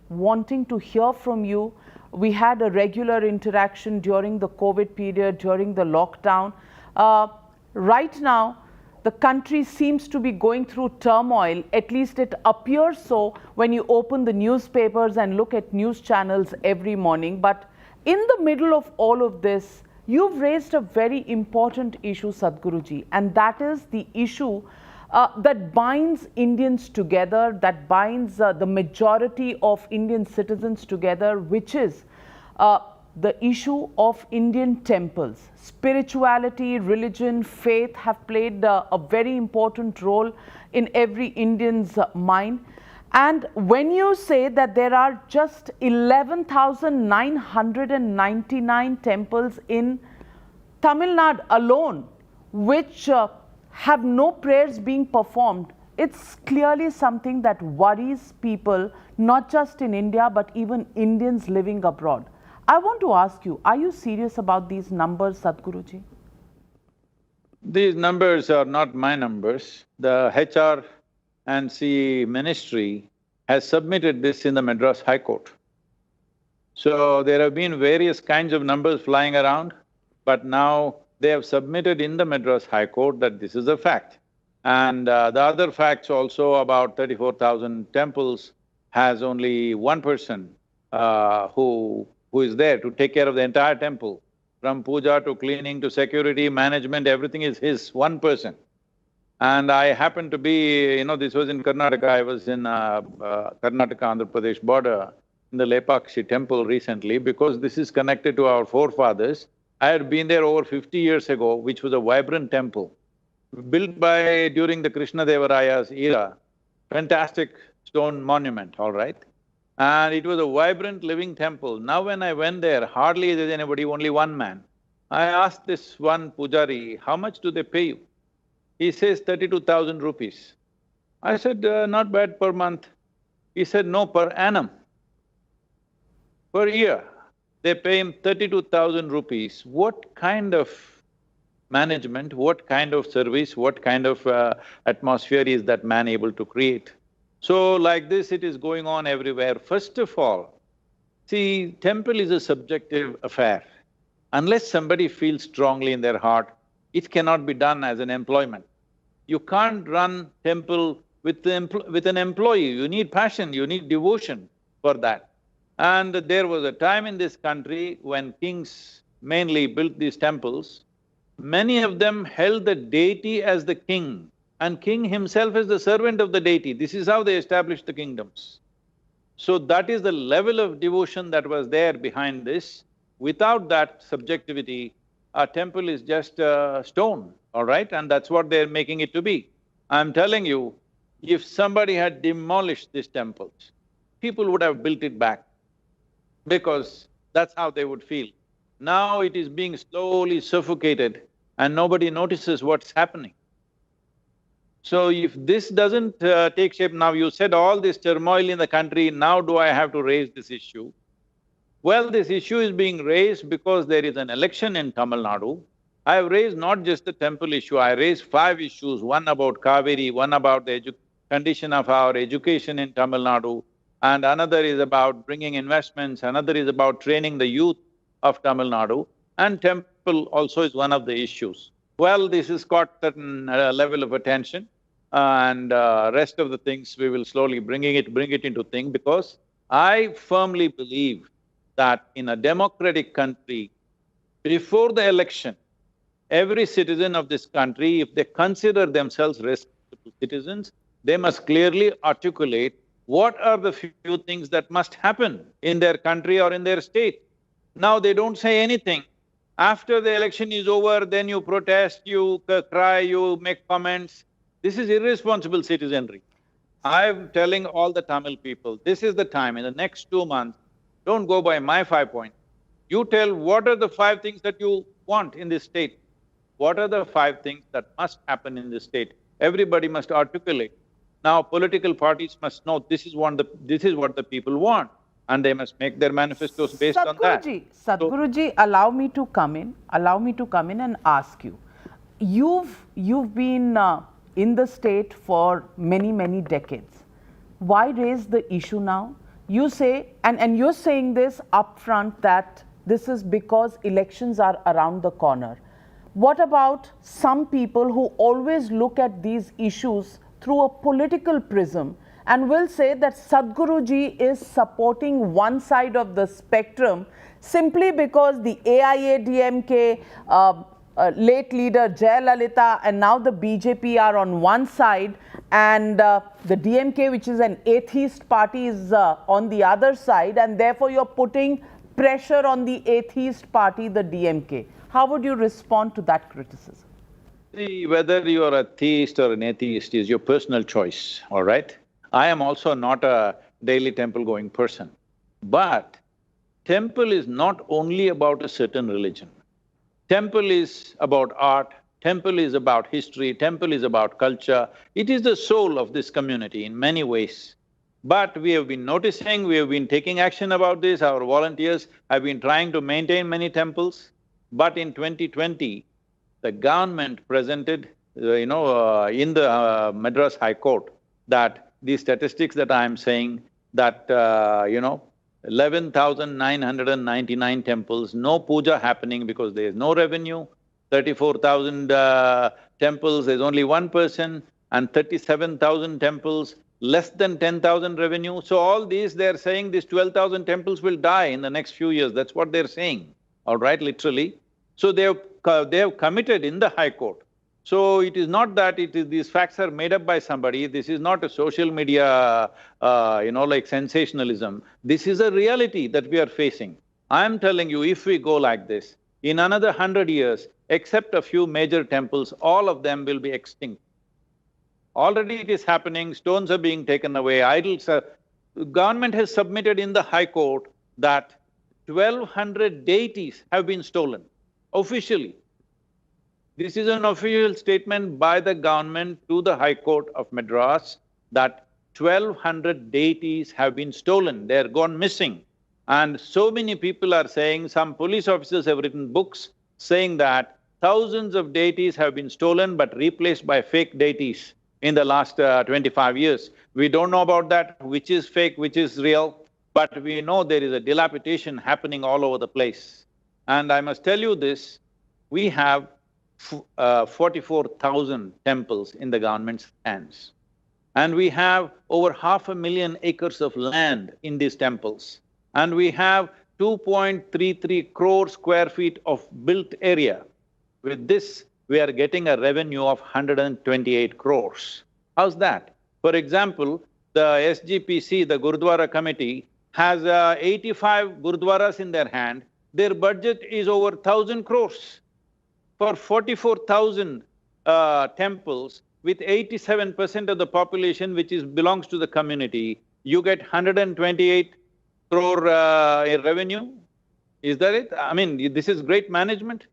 wanting to hear from you. We had a regular interaction during the COVID period, during the lockdown. Right now, the country seems to be going through turmoil, at least it appears so when you open the newspapers and look at news channels every morning. But in the middle of all of this, you've raised a very important issue, Sadhguruji, and that is the issue that binds Indians together, that binds the majority of Indian citizens together, which is the issue of Indian temples. Spirituality, religion, faith have played a very important role in every Indian's mind. And when you say that there are just 11,999 temples in Tamil Nadu alone, which have no prayers being performed, it's clearly something that worries people, not just in India, but even Indians living abroad. I want to ask you, are you serious about these numbers, Sadhguruji? These numbers are not my numbers. The HR&C ministry has submitted this in the Madras High Court. So there have been various kinds of numbers flying around, but now they have submitted in the Madras High Court that this is a fact. And the other facts also about 34,000 temples has only one person who is there to take care of the entire temple. From puja to cleaning to security, management, everything is his, one person. And I happened to be, this was in Karnataka, I was in Karnataka-Andhra Pradesh border in the Lepakshi temple recently because this is connected to our forefathers. I had been there over 50 years ago, which was a vibrant temple, built during the Krishnadevaraya's era, fantastic stone monument, all right? And it was a vibrant living temple. Now when I went there, hardly there's anybody, only one man. I asked this one pujari, how much do they pay you? He says 32,000 rupees. I said, not bad per month. He said, no, per annum. Per year, they pay him 32,000 rupees. What kind of management, what kind of service, what kind of atmosphere is that man able to create? So like this, it is going on everywhere. First of all, see, temple is a subjective affair. Unless somebody feels strongly in their heart, it cannot be done as an employment. You can't run temple with an employee, you need passion, you need devotion for that. And there was a time in this country when kings mainly built these temples, many of them held the deity as the king, and king himself is the servant of the deity. This is how they established the kingdoms. So that is the level of devotion that was there behind this. Without that subjectivity, a temple is just a stone, all right? And that's what they're making it to be. I'm telling you, if somebody had demolished these temples, people would have built it back because that's how they would feel. Now it is being slowly suffocated and nobody notices what's happening. So if this doesn't take shape, now you said all this turmoil in the country, now do I have to raise this issue? Well, this issue is being raised because there is an election in Tamil Nadu. I have raised not just the temple issue, I raised 5 issues, one about Kaveri, one about the condition of our education in Tamil Nadu, and another is about bringing investments, another is about training the youth of Tamil Nadu, and temple also is one of the issues. Well, this has got certain level of attention, and rest of the things we will slowly bring it into thing, because I firmly believe that in a democratic country, before the election, every citizen of this country, if they consider themselves responsible citizens, they must clearly articulate what are the few things that must happen in their country or in their state. Now they don't say anything. After the election is over, then you protest, you cry, you make comments. This is irresponsible citizenry. I'm telling all the Tamil people, this is the time, in the next 2 months, don't go by my 5 points. You tell what are the 5 things that you want in this state. What are the 5 things that must happen in this state? Everybody must articulate. Now political parties must know this is what the people want, and they must make their manifestos based on that. Sadhguruji, allow me to come in and ask you. You've been in the state for many decades. Why raise the issue now? you say, and you're saying this upfront, that this is because elections are around the corner. What about some people who always look at these issues through a political prism and will say that Sadhguruji is supporting one side of the spectrum simply because the AIADMK late leader Jayalalitha and now the BJP are on one side, and the DMK, which is an atheist party, is on the other side, and therefore you're putting pressure on the atheist party, the DMK. How would you respond to that criticism? See, whether you are a theist or an atheist is your personal choice, all right? I am also not a daily temple-going person. But temple is not only about a certain religion. Temple is about art, temple is about history, temple is about culture. It is the soul of this community in many ways. But we have been noticing, we have been taking action about this, our volunteers have been trying to maintain many temples. But in 2020, the government presented, in the Madras High Court, that these statistics that I am saying, that 11,999 temples, no puja happening because there is no revenue, 34,000 temples, there's only one person, and 37,000 temples, less than 10,000 revenue. So all these, they're saying these 12,000 temples will die in the next few years, that's what they're saying, all right, literally. So they have committed in the High Court. So it is not that these facts are made up by somebody, this is not a social media, like sensationalism. This is a reality that we are facing. I am telling you, if we go like this, in another 100 years, except a few major temples, all of them will be extinct. Already it is happening, stones are being taken away, idols are… Government has submitted in the High Court that 1,200 deities have been stolen, officially. This is an official statement by the government to the High Court of Madras that 1,200 deities have been stolen, they're gone missing. And so many people are saying, some police officers have written books saying that thousands of deities have been stolen but replaced by fake deities in the last 25 years. We don't know about that, which is fake, which is real, but we know there is a dilapidation happening all over the place. And I must tell you this, we have 44,000 temples in the government's hands. And we have over 500,000 acres of land in these temples. And we have 2.33 crore square feet of built area. With this, we are getting a revenue of 128 crores. How's that? For example, the SGPC, the Gurudwara Committee, has 85 Gurudwaras in their hand. Their budget is over 1,000 crores. For 44,000 temples, with 87% of the population which belongs to the community, you get 128 crore revenue? Is that it? I mean, this is great management.